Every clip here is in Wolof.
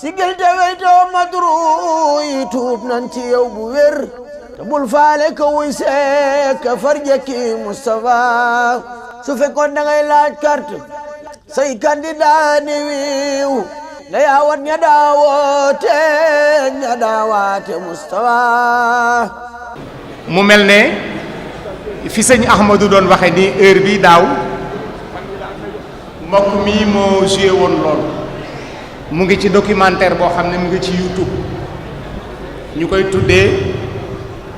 sigil te weytoo madru yi tuub nan ci yow bu wér te bul faale ka wuy seek ka farjaki Moustapha su fekkoon da ngay laaj carte say candidat ni wiiw na yaawat ña daawoote ña daawaate Moustapha. mu mel ne fi sëñ Ahmadou doon waxe ni heure bi daaw mbokk mi moo joué woon lool mu ngi ci documentaire boo xam ne mu ngi ci YouTube ñu koy tuddee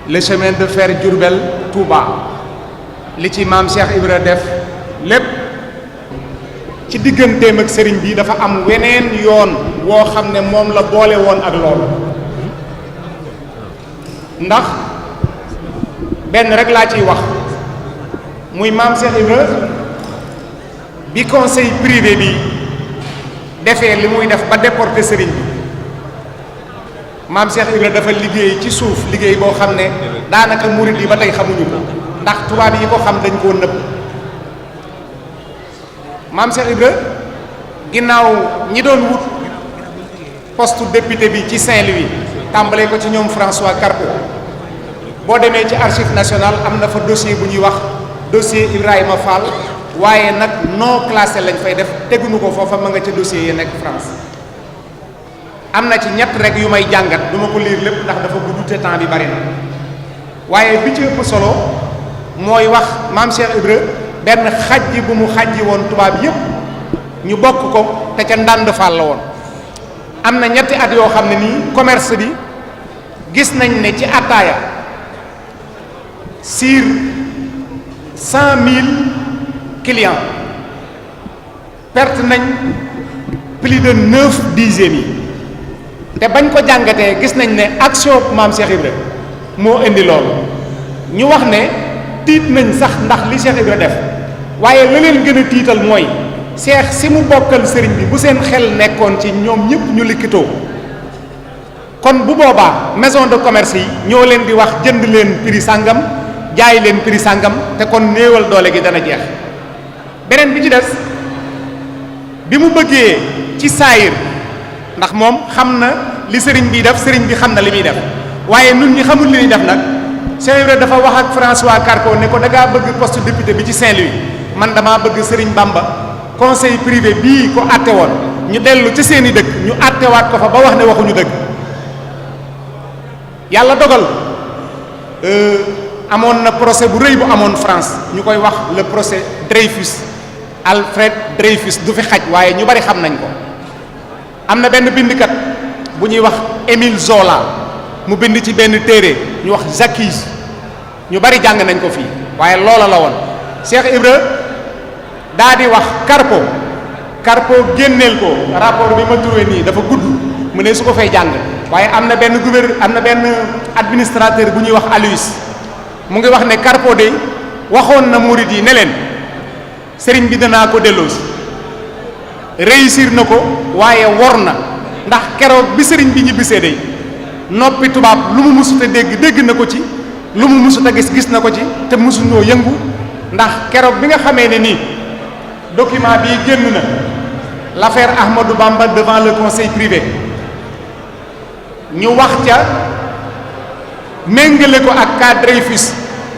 le chemin de fer Diourbel Touba li ci maam Cheikh Ibra def lépp ci digganteem ak sëriñ bi dafa am weneen yoon woo xam ne moom la boole woon ak loolu ndax benn rek laa ciy wax muy maam Cheikh Ibra bi conseil privé bi defee li muy def ba déporté sëriñ bi maam Cheikh Ibra dafa liggéey ci suuf liggéey boo xam ne daanaka murid yi ba tey xamuñu ko ndax tubaab yi ko xam dañ koo nëbb maam Cheikh Ibra ginnaaw ñi doon wut poste député bi ci Saint-Louis tàmbalee ko ci ñoom François Carpot boo demee ci archive nationale am na fa dossier bu ñuy wax dossier Ibrahima Fall waaye nag non classé lañ fay def teguñu ko foofa ma nga ca dossier yi nekk France am na ci ñett rek yu may jàngat du ma ko lire lépp ndax dafa gudd te temps bi bari na waaye bi ci ëpp solo mooy wax maam Cheikh Ibra benn xajji bu mu xajji woon tubaab yépp ñu bokk ko te ca Ndande Fall la woon am na ñetti at yoo xam ne nii commerce bi gis nañ ne ci attaaya sur 100 000 clients perte nañ plus de 9 dixièmes yi te bañ ko jàngatee gis nañ ne action maam Cheikh Ibra moo indi loolu ñu wax ne tiit nañ sax ndax li Cheikh Ibra def waaye la leen gën a tiital mooy seex si mu bokkal sëriñ bi bu seen xel nekkoon ci ñoom ñëpp ñu likkitoo kon bu boobaa maison de commerce yi ñoo leen di wax jënd leen prix sàngam jaay leen prix sàngam te kon néewal doole gi dana jeex beneen bi ci des bi mu bëggee ci saayir ndax moom xam na li sëriñ bi def sëriñ bi xam na li muy def waaye nun ñi xamul li ñuy def nag Cheikh Ibra dafa wax ak François Carpot ne ko da ngaa bëgg poste député bi ci Saint-Louis man damaa bëgg sëriñ Bamba conseil privé bii ko àtte woon ñu dellu ci seeni dëkk ñu àttewaat ko fa ba wax ne waxuñu dëgg yàlla dogal amoon na procès bu rëy bu amoon France ñu koy wax le procès Dreyfus Alfred Dreyfus du fi xaj waaye ñu bari xam nañ ko am na benn bindkat bu ñuy wax Émile Zola mu bind ci benn téere ñu wax J'accuse ñu bari jàng nañ ko fii waaye loola la woon Cheikh Ibra daa di wax Carpot génneel ko rapport bi ma trouvé nii dafa gudd mu ne su ko fay jàng waaye am na benn administrateur bu ñuy wax Alois mu ngi wax ne Carpot de waxoon na murid yi ne leen sëriñ bi danaa ko delloosi réussir na ko waaye wor na ndax keroog bi sëriñ bi ñibbisee day noppi tubaab lu mu musut a dégg na ko ci lu mu musut a gis na ko ci te musuñoo yëngu ndax keroog bi nga xamee ne nii document bii génn na l'affaire Ahmadou Bamba devant le conseil privé ñu wax ca méngale ko ak cas Dreyfus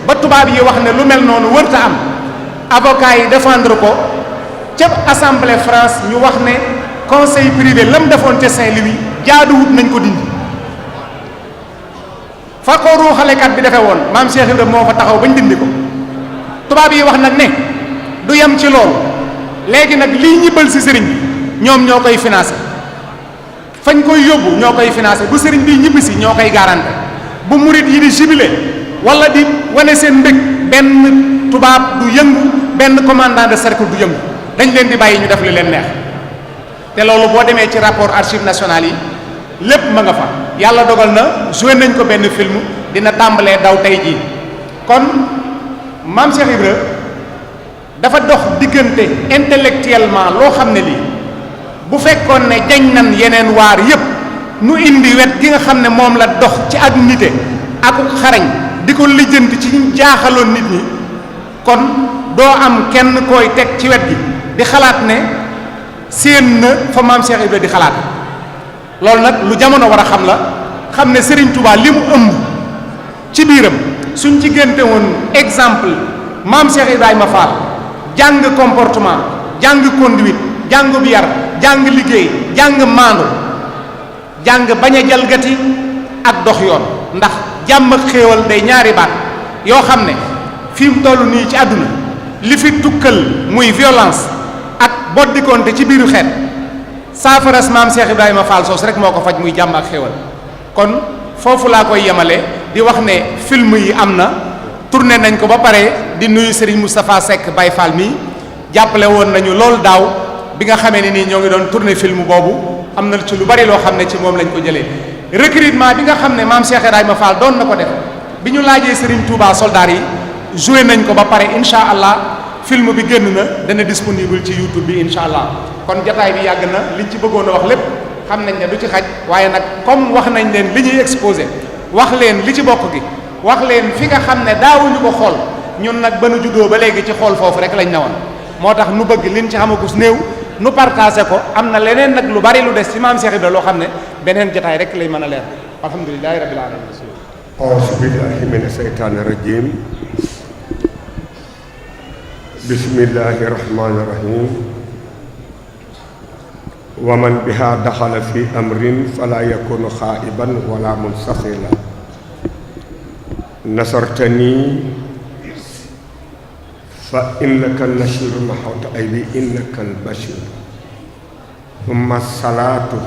ba tubaab yi wax ne lu mel noonu wërta am avocat yi défendre ko ca assemblée France ñu wax ne conseil privé lam defoon ca Saint-Louis jaaduwut nañ ko dindi fa ko ruuxalekat bi defee woon maam Cheikh Ibra moo fa taxaw bañ dindi ko tubaab yi wax nag ne du yem ci loolu léegi nag lii ñibbal si sëriñ bi ñoom ñoo koy financé fañ koy yóbbu ñoo koy financé bu sëriñ bi ñibbisi ñoo koy garanté bu murit yi di jubilé wala di wane seen mbég benn tubaab du yëngu benn commandant de cercle du yëngu dañ leen di bàyyi ñu def li leen neex te loolu boo demee ci rapport archives nationales yi lépp ma nga fa yàlla dogal na joué nañ ko benn film dina tàmbalee daw tey jii kon maam Cheikh Ibra dafa dox diggante intellectuellement loo xam ne lii bu fekkoon ne jañ nan yeneen waar yépp nu indi wet gi nga xam ne moom la dox ci ak nite ak xarañ di ko lijjanti ci ñu jaaxaloon nit ñi kon doo am kenn koy teg ci wet gi di xalaat ne séen na fa maam Cheikh Ibra di xalaat loolu nag lu jamono war a xam la, xam ne Serigne Touba li mu ëmb ci biiram suñ ci génte woon exemple maam Cheikh Ibrahima Fall jàng comportement jàng conduite jàng bu yar jàng liggéey jàng maandu jàng bañ a jalgati ak dox yoon, ndax jàmm ak xéewal day ñaari baat yoo xam ne fi mu toll nii ci àdduna li fi tukkal muy violence ak boddikonte ci biiru xeet saafaras maam Cheikh Ibrahima Fall soos rek moo ko faj muy jàmm ak xéewal. kon foofu laa koy yemale di wax ne film yi am na, tourné nañ ko ba pare, di nuyu Serigne Moustapha Seck Baye Fall mi jàppale woon nañu loolu daaw bi nga xamee ne nii ñoo ngi doon tourné film boobu, am na ci lu bari loo xam ne ci moom lañ ko jëlee. recrutement bi nga xam ne maam Cheikh Ibrahima Fall doon na ko def bi ñu laajee Serigne Touba soldaar yi joué nañ ko ba pare, incha allah film bi génn na, dana disponible ci YouTube bi incha allah. kon jataay bi yàgg na, liñ ci bëggoon a wax lépp xam nañ ne du ci xaj, waaye nag comme wax nañ leen li ñuy exposé, wax leen li ci bokk gi, wax leen fi nga xam ne daawuñu ko xool, ñun nag ba nu juddoo ba léegi ci xool foofu rek lañ newoon. moo tax nu bëgg liñ ci xamagus néew nu partagé ko. am na leneen nag lu bari lu des ci maam Cheikh Ibra loo xam ne beneen jotaay rek lay mën a leer. alhamdulilahi rabbil alamin. auzu billahi mina shaytaani rajim. bismillahi rahmani rahim. wa man biha daxala fi amrin fala yakunu xaa'iban wala munsafila. nasartani fa innaka nashiru mahawta aybi innaka albashir. summa salaatu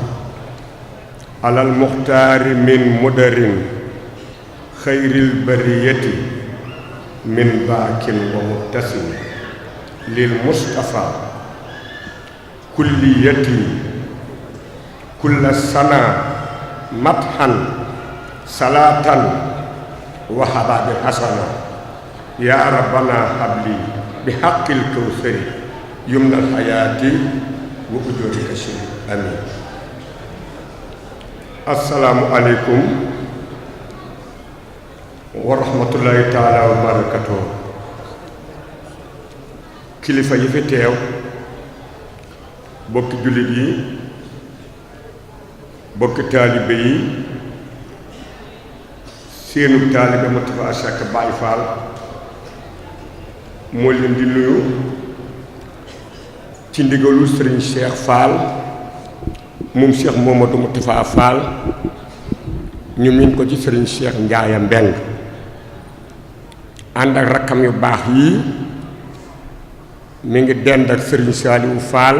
alal muxtaari min mudarin xayril bariyati min baakin wa muttasim lil mustafa kulliyati kulla sana mathan salatan wa hababi hasana ya rabbana habli bi haqqil kawsari yumnal hayati wa ujurika shiri amin. assalaamu aleykum wa rahmatullahi taala wa barakatuh. kilifa yi fi teew, bokki jullit yi, bokki taalibe yi, seenu taalibe Moustapha Seck Baye Fall moo leen di nuyu ci ndigalu Serigne Cheikh Fall moom Cheikh Momadou Moustapha Fall ñu miin ko ci Serigne Cheikh Ndiaye Mbeng, ànd ak rakkam yu baax yii. mi ngi dend ak Serigne Saliou Fall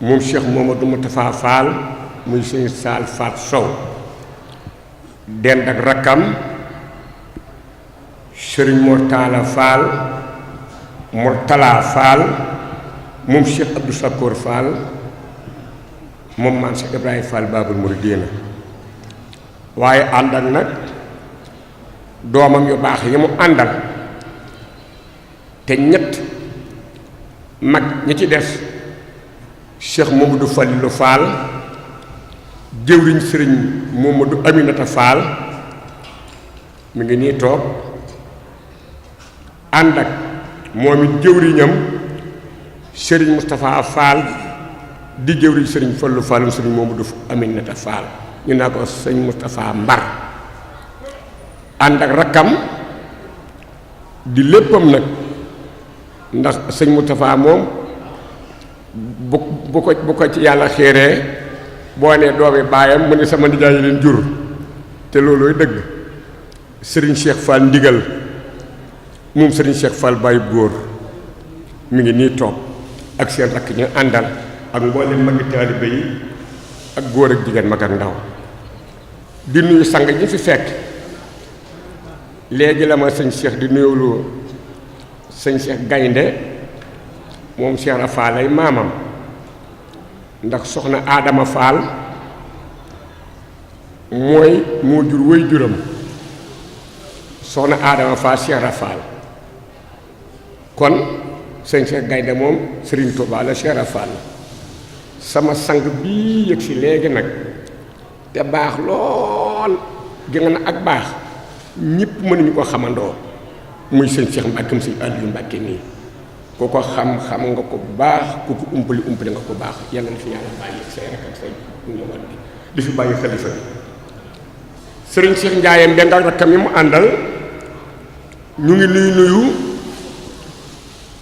moom Cheikh Momadou Moustapha Fall muy Serigne Sall Fat Sow, dend ak rakkam Serigne Mortala Fall Mortala Fall moom Cheikh Abdou Sakoor Fall moom maam Cheikh Ibrahima Fall Babul Mouridina, waaye ànd ak nag doomam yu baax yi mu àndal te ñett mag ñi ci des Cheikh Mamadou Fallilou Fall jëwriñ Serigne Mamadou Aminata Fall mi ngi nii toog ànd ak moom it jëwriñam Serigne Moustapha Fall di jëwriñ Serigne Fallou Fall Serigne Mamadou Aminata Fall ñu naa ko sëñ Moustapha Mbar, ànd ak rakkam di léppam nag, ndax sëñ Moustapha moom bu ko ci yàlla xéeree boo nee doomi baayam mu ne sama nijaay yi leen jur, te loolooy dëgg. Serigne Cheikh Fall ndigal moom Serigne Cheikh Fall Baye góor mi ngi nii toog ak seen rakk ñu àndal ak mboolem magi taalibe yi ak góor ak jigéen mag ak ndaw. di nuyu sang ñi fi fekk léegi la ma sëñ Cheikh di nuyulu sëñ Cheikh Gaynde moom Cheikh Ra Fall ay maamam, ndax soxna Adama Fall moo jur wéy juram, soxna Adama Fall Cheikh Ra Fall. kon sëñ Cheikh Gaynde moom Serigne Touba la Cheikh Ra Fall. sama sang bii yëg si léegi nag te baax lool gi nga na ak baax ñëpp mënuñu ko xamandoo muy sëñ Cheikh Mbacke mu sëñ Aliou Mbacke nii ku ko xam-xam nga ko baax ku ko umpali nga ko baax yàlla na fi yàlla bàyyi say rek ak say ñëwaat bi di fi bàyyi xalifa bi sëriñ Cheikh Ndiaye Mbeng ak rakkam yi mu àndal ñu ngi nuyu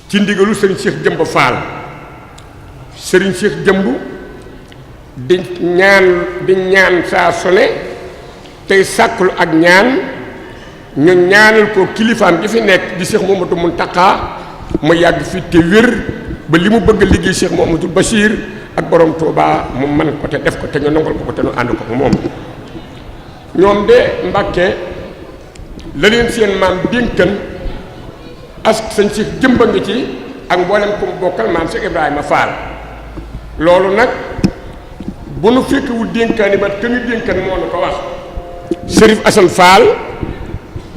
ci ndigalu sëriñ Cheikh Jëmb Fall sëriñ Cheikh Jëmb di ñaan saa sone tey sàkkul ak ñaan ñu ñaanal ko kilifaam gi fi nekk di Cheikh Mouhamadou Mountakha mu yàgg fi te wér ba li mu bëgg a liggéey Cheikh Mouhamadou Bachir ak borom Touba mu man ko te def ko te ñu nangol ko te ñu ànd ko moom ñoom de Mbàkke la leen seen maam dénkan as sañ si jëmba ngi ci ak mboolem ko mu bokkal maam Cheikh Ibrahima Fall loolu nag bu nu fekkewul dénkaani ba te ñu dénkan moo nu ko wax Chérif Assane Fall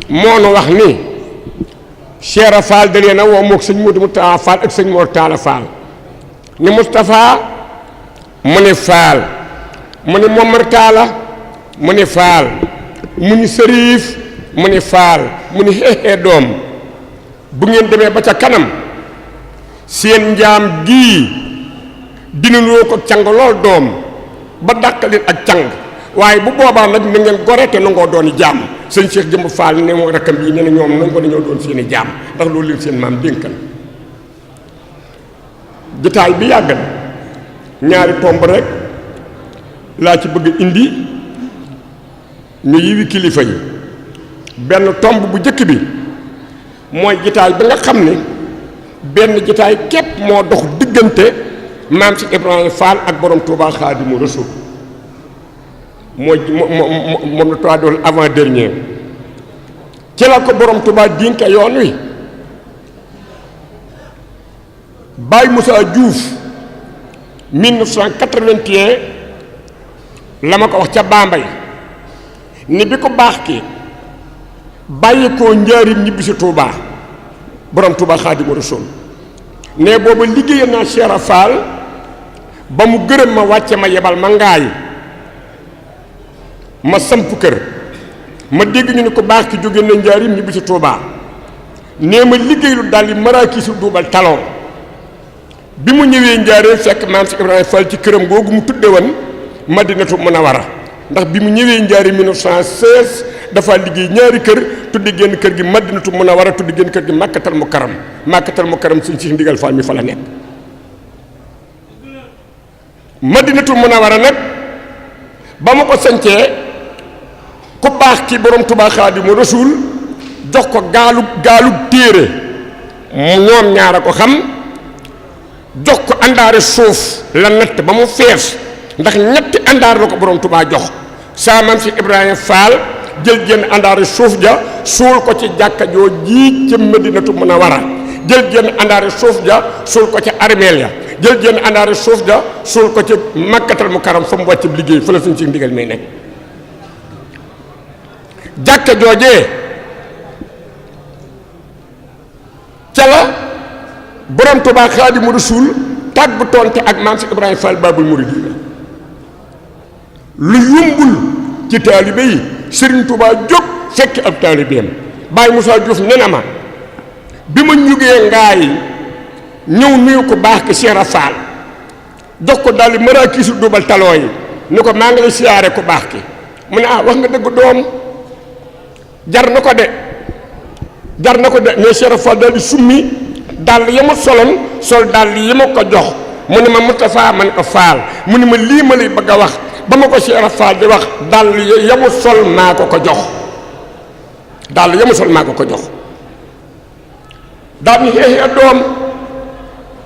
moo nu wax ni Cheikh Fall da leen a woo moog sëñ Modou Moustapha Fall ak sëñ Mor Talla Fall ni Moustapha mu ne Fall mu ne Momar Talla mu ne Fall mu ni Sërif mu ne Fall mu ni xeexee doom bu ngeen demee ba ca kanam seen njaam gii dina loo ko càng lool doom ba dàqaleen ak càng waaye bu boobaa nag na ngeen gore te nangoo dooni jaam sëñ Cheikh Jëmb Fall ne moo rakkam bii ne na ñoom nangoo dañoo doon seeni jaam ndax loolu leen seen maam dénkan jotaay bi yàgg na ñaari tomb rek laa ci bëgg indi ñu yiwi kilifa yi benn tomb bu jëkk bi mooy jotaay bi nga xam ne benn jotaay képp moo dox diggante maam si Ibrahima Fall ak borom Touba Xaadimu Rasuul mooy moom la tubaab doon avant dernier ci la ko borom Touba dénk yoon wi Baye Moussa Diouf 1981 la ma ko wax ca Bambey ni bi ko baax ki bàyyi koo njaarim ñibbi si Touba borom Touba Xaadimu Rasuul ne booba liggéey naa Cheikh Fall ba mu gërëm ma wàcce ma yebal ma ngaay ma samp kër ma dégg ñu ne ko baax ki jóge na njaarim ñibbi si Touba nee ma liggéeylu daldi maraakiisu duubal talon bi mu ñëwee njaareem fekk maam si Ibrahima Fall ci këram googu mu tudde woon Madinatu Munawara ndax bi mu ñëwee njaareem 1916 dafa liggéey ñaari kër tuddi génn kër gi Madinatu Munawara tuddi génn kër gi Makkatal Mukarram suñ si ndigal Fall mi fa la nekk Madinatu Munawara nag ba mu ko sañcee ku baax ki borom Touba Xaadimu Rasuul jox ko gaalub téere ñoom ñaar a ko xam jox ko àndaare suuf la natt ba mu fees ndax ñetti àndaar la ko borom Touba jox saa maam si Ibrahima Fall jël jenn àndaare suuf ja suul ko ci jàkka joo ji ca Madinatu Munawara jël jenn àndaare suuf ja suul ko ca armeel ya jël jenn àndaare suuf ja suul ko ci Makkatal Mukarram fa mu wàcc liggéey fa la suñ si ndigal may nekk jàkka joojee ca la borom Touba Xaadimu Rasuul tàggu tonte ak maam si Ibrahima Fall Babul Muridiina lu yumbul ci taalibe yi Serigne Touba jóg fekk ab taalibeem Baye Moussa Diouf ne na ma bi ma ñugee ngaay ñëw nuyu ko baax ki Cheikh Fall jox ko daldi maraakiisu duubal taloo yi ni ko maa ngi lay siyaare ko baax ki mu ne wax nga dëgg doom jar na ko de ne Cheikh Fall daldi summi dàll ya ma soloon sol dàll yi ma ko jox mu ne ma Moustapha ma ne ko Fall mu ne ma lii ma lay bëgg a wax ba ma ko Cheikh Fall di wax dàll ya mu sol maa ko ko jox dàll ya mu sol maa ko ko jox daal ni xeexee doom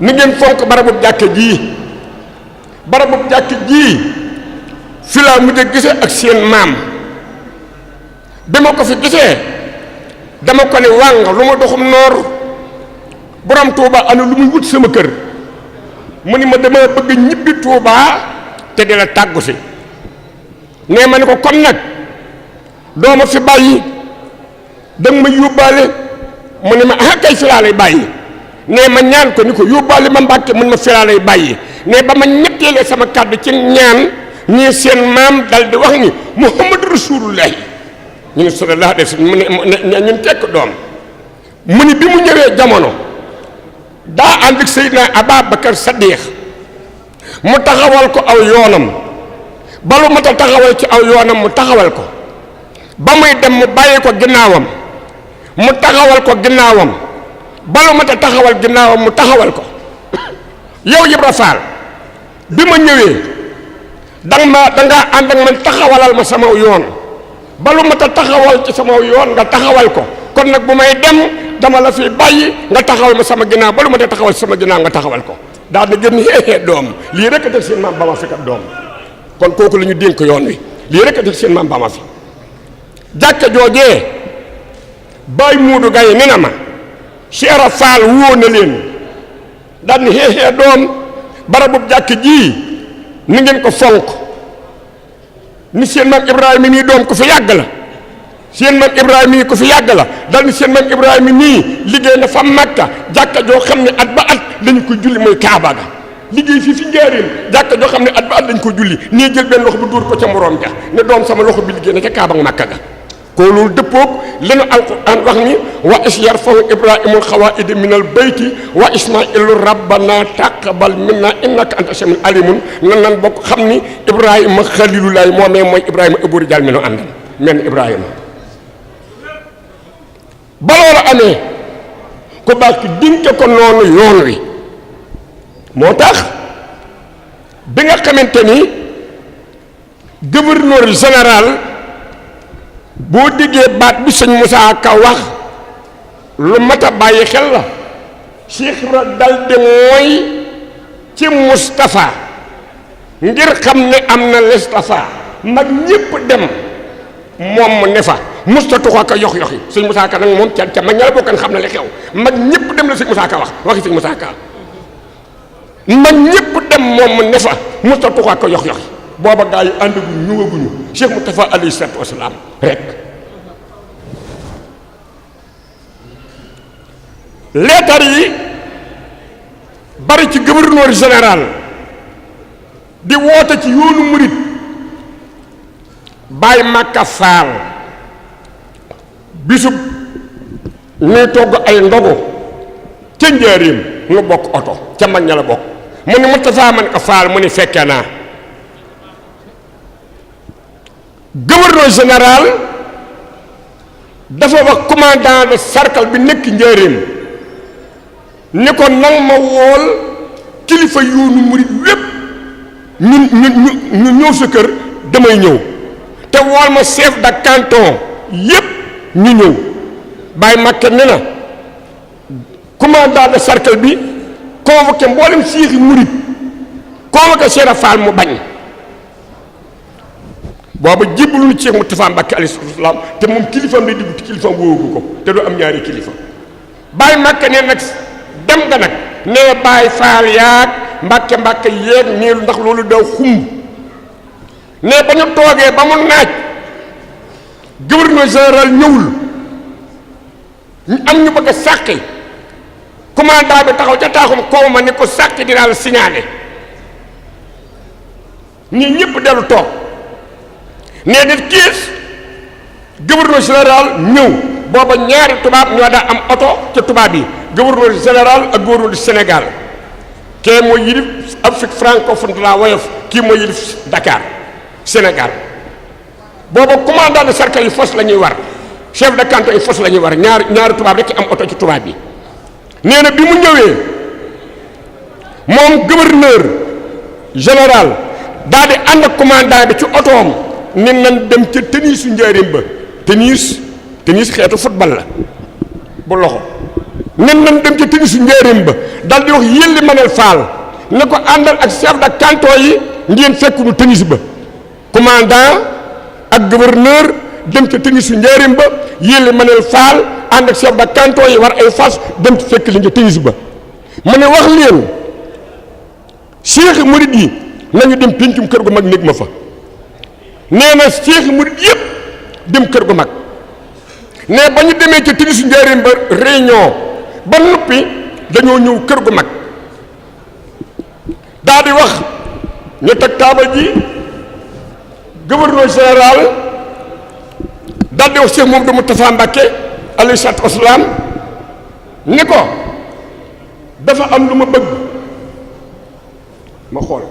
ni ngeen fonk barabub jàkke jii fi laa mujj a gise ak seen maam bi ma ko fi gisee dama ko ne wàng lu ma doxum noor borom Touba ana lu muy wut sama kër mu ni ma dama bëgg ñibbi Touba te di la tàggu si nee ma ne ko kon nag doo ma fi bàyyi danga ma yóbbaale mu ne ma kay fi laa lay bàyyi nee ma ñaan ko ni ko yóbbaale ma Mbàkke mu ne ma fi laa lay bàyyi ne ba ma ñetteele sama kàddu ci ñaan ñii seen maam dal di wax ni Muhammadu Rasulullahi ñu ne sallallahu alayhi wa sallam mu ne ñun tekk doom mu ni bi mu ñëwee jamono daa ànd ak Seydina Ababakar Saddiq mu taxawal ko aw yoonam balu mat a taxawal ci aw yoonam mu taxawal ko ba muy dem mu bàyyi ko ginnaawam mu taxawal ko ginnaawam balu mat a taxawal ginnaawam mu taxawal ko yow Ibra Fall bi ma ñëwee dangaa ànd ak man taxawalal ma sama yoon balu mat a taxawal ci sama yoon nga taxawal ko kon nag bu may dem dama la fi bàyyi nga taxawal ma sama ginnaaw balu mat a taxawal ci sama ginnaaw nga taxawal ko daal di gën xeexee doom lii rek a def seen maam ba ma fi kat doom kon kooku la ñu dénk yoon wi lii rek a def seen maam ba ma fi jàkka joojee Baay Muudu Gaye ni na ma Cheikh Fall wóo na leen daal di xeexee doom barabub jàkk ji ni ngeen ko fonk ni seen maam Ibrahima nii doom ko fi yàgg la seen maam Ibrahima nii ko fi yàgg la daal ni seen maam Ibrahima nii liggéey na fa Makka jàkka joo xam ne at ba at dañu ko julli mooy Kaaba ga liggéey fii fi Njaaréem jàkka joo xam ne at ba at dañu ko julli nii jël benn loxo bi dóor ko ca moroom ja ne doom sama loxo bi liggéey na ca Kaaba nga Makka ga ko loolu dëppoog li nu alquran wax ni wa is yarfaw ibrahimul xawaida min al bayti wa ismailu rabbana taqabal minna innaka anta samiul alimun nan bokk xam ni Ibrahima xalilulaay moomee mooy Ibrahima ëbburi jàll mi nu àndal men Ibrahima ba loolu amee ku baax ki dinke ko noonu yoon wi moo tax bi nga xamante ni gouverneur général boo déggee baat bi sëñ Moussa Ka wax lu mat a bàyyi xel la Cheikh Ibra dal di mooy ci Moustapha ngir xam ne am na l'Istafa mag ñépp dem moom mu ne fa mustatuxa ka yox yoxi sëñ Moussa Ka nag moom ca mag ña la bokkan xam na li xew mag ñépp dem la sëñ Moussa Ka waxi sëñ Moussa Ka mag ñépp dem moom mu ne fa mustatuxa ka yox yoxi booba gaa yi àndaguñ ñëwaguñu Cheikh Moustapha alayhi salaatu wasalaam rek leetar yi bari ci gouverneur général di woote ci yoonu murit Baay Makka Faal bisub ñuy togg ay ndogu ca Njaaréem nu bokk oto ca mag ña la bokk mu ni Moustapha man ko Faal mu ni fekke naa gouverneur général dafa wax commandant de cercle bi nekk Njaaréem ni ko nang ma wool kilifa yoonu murit wépp ñu ñëw sa kër damay ñëw te wool ma chef de canton yépp ñu ñëw Baay Makka ne na commandant de cercle bi convoqué mboolem siixi murit convoqué Cheikh Fall mu bañ booba jébbalu nu Cheikh Moustapha Mbacké alayhi salaam te moom kilifaam lay diggu te kilifaam wóogu ko te du am ñaari kilifa Baay Makka ne nag dem nga nag nee Baay Faal yaag Mbàkke yéeg nii ndax loolu daw xumb ne ba ñu toogee ba mu naaj gouverneur général ñëwul ñu am ñu bëgg a sàqi commandant bi taxaw ca taaxum kaw ma ni ko sàqi dinaa la signalé ñii ñëpp dellu toog nee nit kiis gouverneur général ñëw booba ñaari tubaab ñoo daa am oto ca tubaab yi gouverneur général ak gouverneur du Sénégal kee mooy yilif Afrique francophone de la woyof kii mooy yilif Dakar Sénégal booba commandant de cercle yi fos la ñuy war chef de canton yi fos la ñuy war ñaari tubaab rek am oto ci tubaab yi nee na bi mu ñëwee moom gouverneur général daal di ànd ak commandant bi ci otoom ni nan dem ca tennis su Njaaréem ba tennis xeetu football la bu loxo nen nan dem ca tennis su Njaaréem ba dal di wax yëlli Manel Fall ne ko àndal ak chef de canton yi ngeen fekkunu tennis ba commandant ak gouverneur dem ca tennis su Njaaréem ba yëlli Manel Fall ànd ak chef de canton yi war ay fas dem ci fekk li nga tennis ba mu ne wax leen cheikh murid yi nañu dem péncum kër gu mag néeg ma fa nee na cheikh murid yëpp dem kër gu mag ne ba ñu demee ca tennis su Njaaréem ba réunion ba noppi dañoo ñëw kër gu mag daal di wax ñu teg taabal ji gouverneur général daal di wax Cheikh Mouhamadou Moustapha Mbacké alayhi salaatu wasalaam ni ko dafa am lu ma bëgg ma xool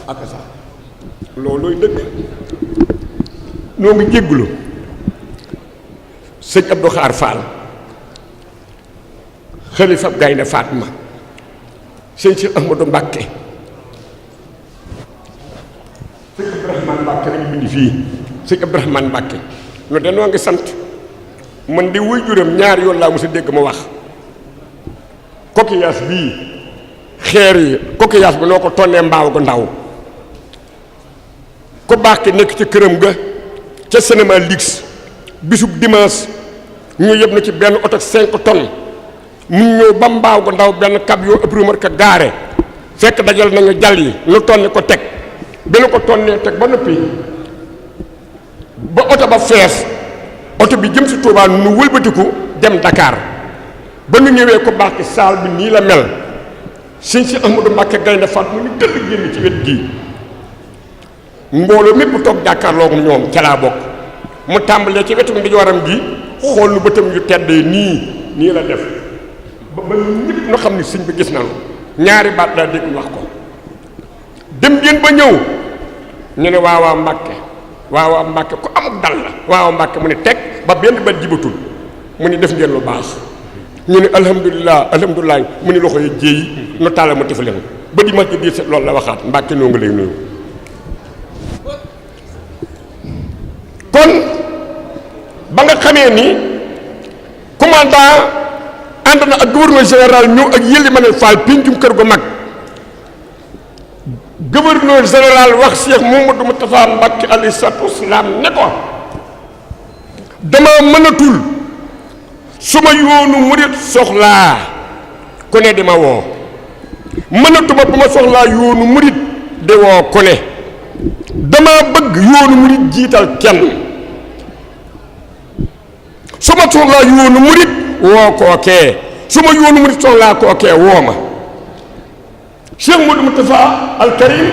ak sax loolooy dëgg noo ngi jéggulu sëñ Abdou Khar Fall xalifa Gaynde Fatma sëñ Cheikh Ahmadou Mbacke sëñ Abdourahmane Mbacke lañu bind fii sëñ Abdourahmane Mbacke no de noo ngi sant man di wuy juram ñaar yoon laa mos a dégg ma wax coquillage bii xeer yi coquillage bi noo ko tonnee mbaaw gu ndaw ku baax ki nekk ci këram ga ca cinéma Lix bisub dimanche ñu yëpp na ci benn oto 5 tonnes mu ñëw ba mbaaw gu ndaw benn cab yoo ëpp remorque gaare fekk dajal nañu jal yi nu tonni ko teg bi nu ko tonnee teg ba noppi ba oto ba fees oto bi jëm si Touba nu wëlbatiku dem Dakar ba nu ñëwee ko baax ki saal bi nii la mel sëñ si Ahmadou Mbacke Gaynde Fatma mu ni tëll génn ci wet gii mbooloo mépp toog jàkkaarloo ñoom ca laa bokk mu tàmbalee ci wetu ndijooram gi xool nu bëtam yu teddee nii la def ba ñëpp nu xam ni sëñ bi gis na lu ñaari baat daa dégg wax ko dem ngeen ba ñëw ñu ne waawaa Mbàkke ku amul dal la waawaa Mbàkke mu ne teg ba benn bat jibatul mu ni def ngeen lu baax ñu ne alhamdulilah mu ni loxo yi jéey nu tàlla mu tifa leen ba di ma ci biir set loolu la waxaat Mbàkke noo nga lay nuyu kon ba nga xamee ni commandant ànd na ak gouverneur général ñëw ak yëlli ma ne Fall pincum kër gu mag gouverneur général wax Cheikh Mouhamadou Moustapha Mbacké alayhi salaatu wasalaam ne ko dama mënatul su ma yoonu murit soxlaa ku ne di ma woo mënatuma bu ma soxlaa yoonu murit di woo ku ne dama bëgg yoonu murit jiital kenn su ma soxlaa yoonu murit woo kookee su ma yoonu murit soxlaa kookee woo ma Cheikh Modou Moustapha al Karim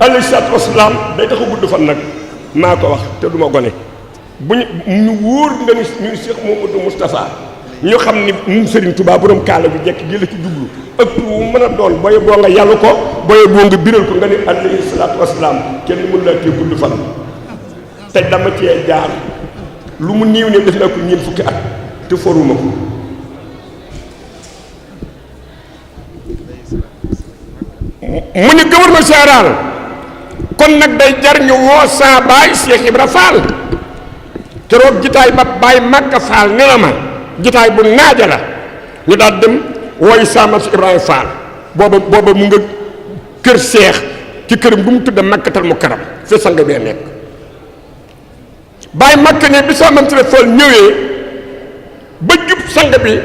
alayhi salaatu wasalaam day tax a gudd fan nag maa ko wax te duma gone bu ñu wóor nga ni ñu Cheikh Modou Moustapha ñu xam ni ñun Serigne Touba borom kaala bi jekk gi la ci jublu ëpp wu mën a doon booye boo nga yàllu ko booye boo nga biral ko nga ni alayhi salaatu wasalaam kenn mënu laa tee gudd fan te dama cee jaar lu mu néew ne def naa ko ñeent fukki at te foruma ko mu ni gouverneur général kon nag day jar ñu woo saa baay Cheikh Ibra Fall keroog jitaay ba baay Makka Fall ne la ma jitaay bu naaja la ñu daal dem wooyu saamal si Ibrahima Fall booba mu nga kër Cheikh ci këram bu mu tudda Makkatal Mukarram fi sang bee nekk baay Makka ne bi saamal si Fall ñëwee ba jub sang bi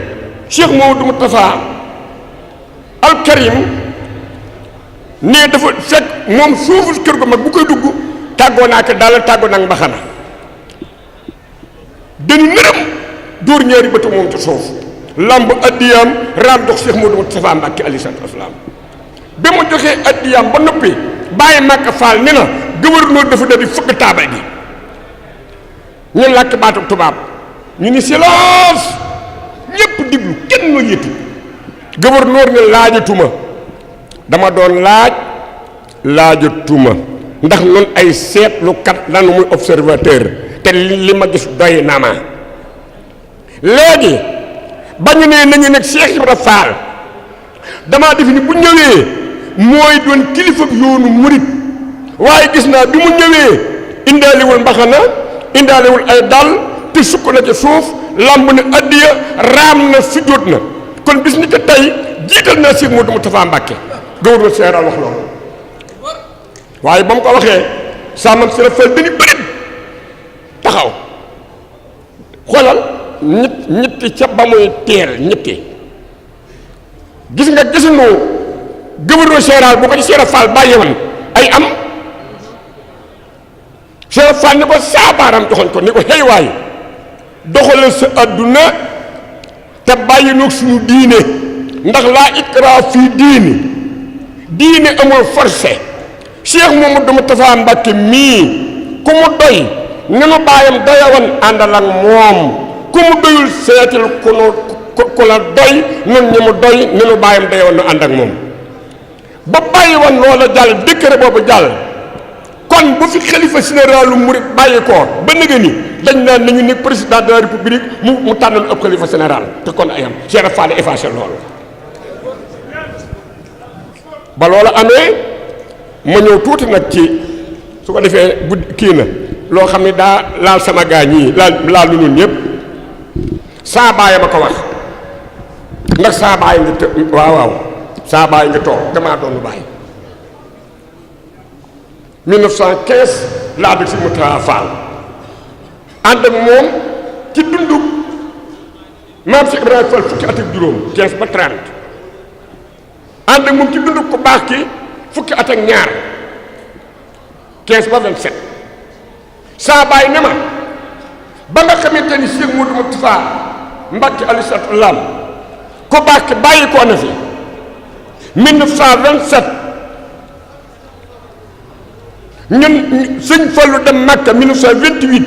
Cheikh Mouhamadou Moustapha al Karim nee dafa fekk moom suufu kër gu mag bu koy dugg tàggoo naa ko daal tàggoo naa mbaxana dañu nërëm dóor ñaari bëtu moom ci suuf lamb addiyaam raam dox Cheikh Modou Moustapha Mbacké alayhi salaatu wasalaam ba mu joxee addiyaam ba noppi bàyyi Makka Fall ne na gouverneur dafa dal di fëgg taabal gi ñu làkk baatu tubaab ñu ni silence ñépp diglu kenn ma yëtu gouverneur ne laajatuma dama doon laajatuma ndax noonu ay seetlukat lanu muy observateur te li ma gis doy na ma léegi ba ñu ne nañu nekk Cheikh Ibra Fall damaa def ni bu ñëwee mooy doon kilifa yoonu murit waaye gis naa bi mu ñëwee indaalewul mbaxana indaalewul ay dal te sukk na ci suuf lamb na addiya raam na sujjóot na kon bis ni ko tey jiital naa Cheikh Modou Moustapha Mbacké gouverneur général wax loolu waaye ba mu ko waxee saaman si rafet dañu bëri taxaw xoolal ñetti ca ba muy teel ñetti gis nga gisuñu gouverneur général bu ko ci Cheikh Fall bàyyi woon ay am Cheikh Fall ni ko saabaaram joxoñ ko ni ko xëy waay doxalal sa adduna te bàyyi noog suñu diine ndax laa ikraa fii diini diine amul forcé Cheikh Mamadou Moustapha Mbacké mii ku mu doy ni nu bàyyam doyawoon àndal ak moom ku mu doyul seetil ku la doy nun ñi mu doy ni nu bàyyam doyawoon nu ànd ak moom ba bàyyi woon loola jàll décret boobu jàll kon bu fi xalifa généralu murid bàyyi ko ba nëgë ni dañ naan nañu ne président de la république mu tànnal ab xalifa général te kon ayam Cheikh Fall effacé loolu ba loolu amee ma ñëw tuuti nag ci su ko defee bu kii na loo xam ne daa laal sama gaa ñii laal lu ñun ñëpp saa baay ma ko wax ndax saa baay nga të waaw saa baay nga toog damaa doon bàyyi 1915 laa dëkk si Moustapha Fall ànd ak moom ci dundu maam si Ibrahima Fall fukki at ak juróom 15 ba 30 ànd ak moom ci dundu ku baax ki fukki at ak ñaar 15 ba 27 saa baay ne ma ba nga xamante ni Cheikh Modou Moustapha Mbacké alayhi salaatu wa salaam ku baax ki bàyyi koo na fi 1927 ñun sëñ Fallu dem Makka 1928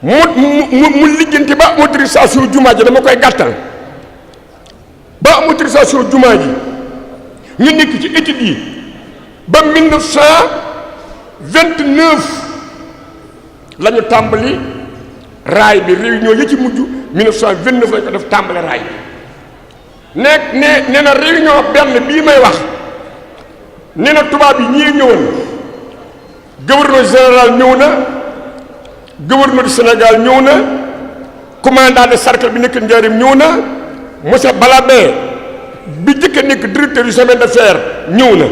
mu lijjanti ba autorisation jumaa ji dama koy gàttal ba autorisation jumaa ji ñu nekk ci études yi ba 1929 la ñu tàmbali raay bi réunion yi ci mujj 1929 la ñu ko def tàmbali raay bi nee na réunion benn bii may wax nee na tubaab yi ñii ñëwoon gouverneur général ñëw na gouverneur du Sénégal ñëw na commandant de cercle bi nekk Njaaréem ñëw na monsieur Balabé bi jëkk a nekk directeur du chemin de fer ñëw na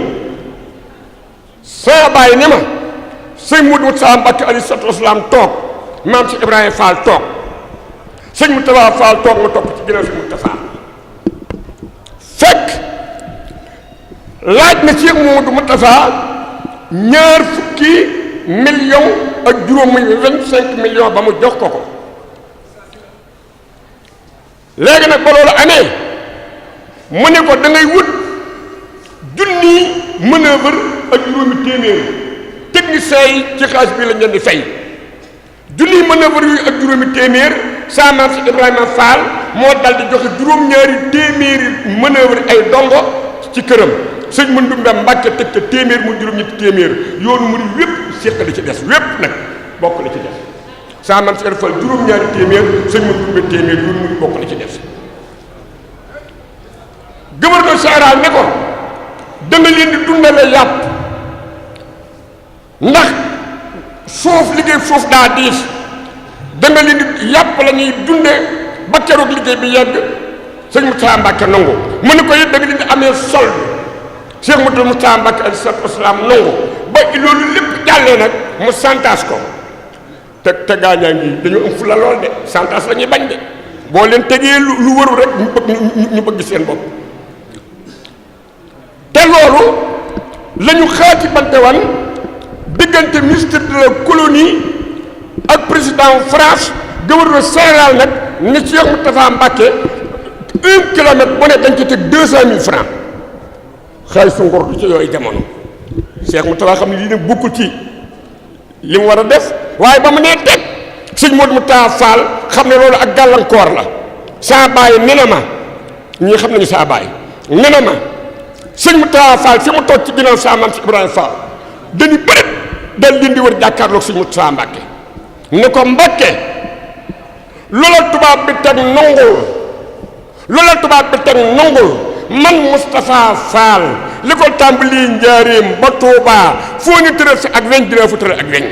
saa bàyyi ne ma sëñ Modou Moustapha Mbacké alayhi salaatu wa salaam toog maam si Ibrahima Fall toog sëñ Moustapha Fall toog nga topp ci ginnaaw sëñ Moustapha fekk laaj na Cheikh Modou Moustapha ñaar fukki million ak juróom muy 25 millions ba mu jox ko léegi nag ba loolu amee mu ne ko da ngay wut junni manœuvre ak juróomi téeméer techniciens yi ci xaalis bi lañ leen di fay junni manœuvre yu ak juróomi téeméer saa maam si Ibrahima Fall moo dal di joxe juróom-ñaari téeméeri manœuvre ay dongo ci këram sëñ Mandumbe Mbàkke teg te téeméer mu juróom-ñetti téeméer yoonu mu di wépp séq li ci des wépp nag bokk la ci des saa maam si Fall juróom-ñaari téeméer sëñ Mandumbe téeméer yoonu mu di bokk la ci des gouverneur général ne ko da nga leen di dundale yàpp ndax suuf liggéey suuf daa diis da nga leen di yàpp la ñuy dunde ba keroog liggéey bi yegg sëñ Moustapha Mbacké nangu mu ne ko it da nga leen di amee solde Cheikh Modou Moustapha Mbacké alayhi salaatu wa salaam nangu ba loolu lépp jàllee nag mu santaas ko te gaañaa ngi dañu am fu la lool de santaas la ñuy bañ de boo leen tegee lu wëru rek ñu bëgg seen bopp te loolu la ñu xaati bante wan diggante ministre de la colonie ak président France gouverneur général nag ni Cheikh Moustapha Mbacké 1 kilomètre bu ne dañ ci teg 200 000 francs xaalis su ngor du ci yooyu jamono Cheikh Moustapha xam ne lii ne bokkul ci li mu war a def waaye ba mu nee teg sëñ Modou Moustapha Fall xam ne loolu ak gàllankoor la saa bàyyi ne na ma ñii xam nañu saa bàyyi ne na ma sëñ Moustapha Fall fi mu toog ci ginnaaw saa maam si Ibrahima Fall dañu bëri dal leen di wër jàkkaarloog sëñ Moustapha Mbacké ne ko Mbacké loola tubaab bi teg nangul loola tubaab bi teg nangul man Moustapha Fall li ko tàmbali Njaaréem ba Touba foo ñu tëral si ak weñ dina fa tëral ak weñ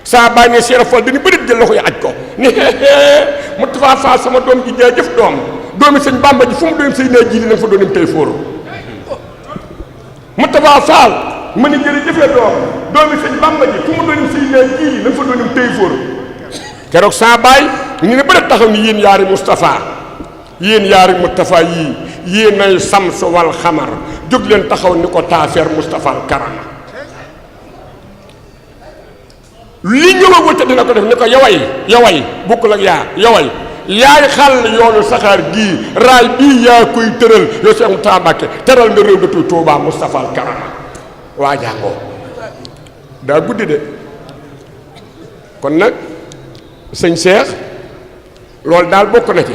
saa bàyyi ne Cheikh Fall dañu bëri jël loxo yi aj ko ni Moustapha Fall sama doom ji jaajëf doomi sëñ Bamba ji fu mu doon sëy naa ji dina fa doonam tey fóoru Moustapha Fall ma ne jërëjëfee doomi sëñ Bamba ji fu mu doonam sëy naa ji dina fa doonam tey fóoru keroog saa bàyyi ñu ne bëri taxaw ni yéen yaari Moustapha yii yéen ay sams wal xamar jóg leen taxaw ni ko taafeer Moustapha al Karama li ñëw a wëcca dina ko def ni ko yoway bokkul ak yaa yoway yaay xàll yoonu saxaar gii raay bii yaa koy tëral yow Cheikh Moustapha Mbacké teral nga réew datu Touba Moustapha al Karama waa jàngoo daa guddi de kon nag sëñ Cheikh loolu daal bokk na ci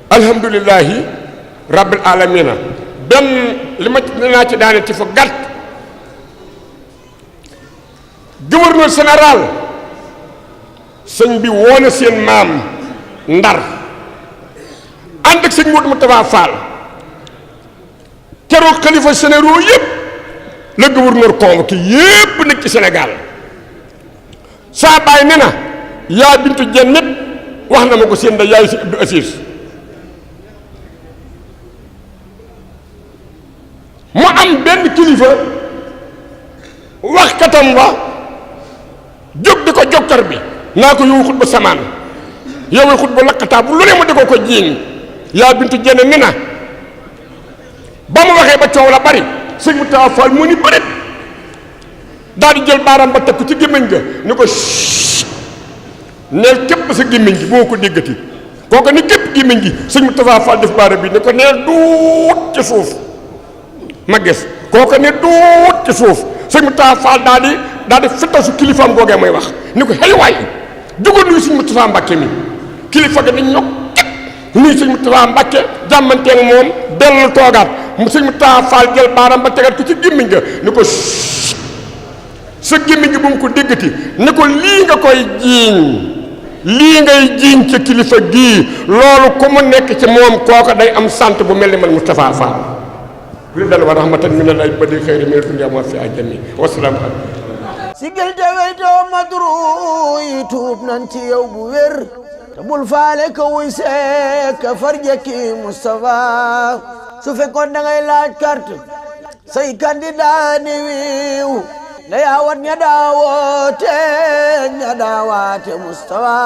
alhamdulillahi rabbil alamina benn li ma dinaa ci daane ci fa gàtt gouverneur général sëñ bi woona seen maam Ndar ànd ak sëñ Modou Moustapha Fall keroog xalifa généraux yëpp la gouverneur convoqué yëpp nekk ci Sénégal saa baay ne na yaa bintu jenn nit wax na ma ko seen da yaay si Abdou Aziz mu am benn kilifa wax katam wa jóg di ko joktar bi naa ko yow xut ba samaan yow xut ba lakkataa bu lu ne mu di ko jiiñ yaa bintu jenn ni na ba mu waxee ba coow la bari sëñ mu tawa Fall mu ni bërit daal di jël baaraam ba teg ko ci gémmiñ ga ni ko neel képp sa gémmiñ gi boo ko déggati kooku ni képp gémmiñ gi sëñ mu tawa Fall def baaraam bi ni ko neel duut ci suuf ma gis kooku ne duut ci suuf sëñ mu tawa Fall daal di fitta su kilifaam googee may wax ni ko xëy waay jugal nuyu sëñ Moustapha Mbacké mi kilifa ga ni ñokk nuyu sëñ Moustapha Mbacké jàmmanteeg moom dellu toogaat mu sëñ Moustapha Fall jël baaraam ba tegaat ko ci gémmiñ ga ni ko sa gémmiñ gi bu mu ko déggati ni ko lii nga koy jiiñ lii ngay jiiñ ca kilifa gii loolu ku mu nekk ci moom kooka day am sant bu mel ni man Moustapha Fall ridan wa rahmatan min al ibadi khayri min dunya ma fi ajami wasalaam sigil te weytoo madru yi tuub nan ci yow bu wér te bul faale ka wuy seek ka farjaki Moustapha su fekkoon da ngay laaj carte say candidat ni wiiw na yaawat ña daawoote ña daawaate Moustapha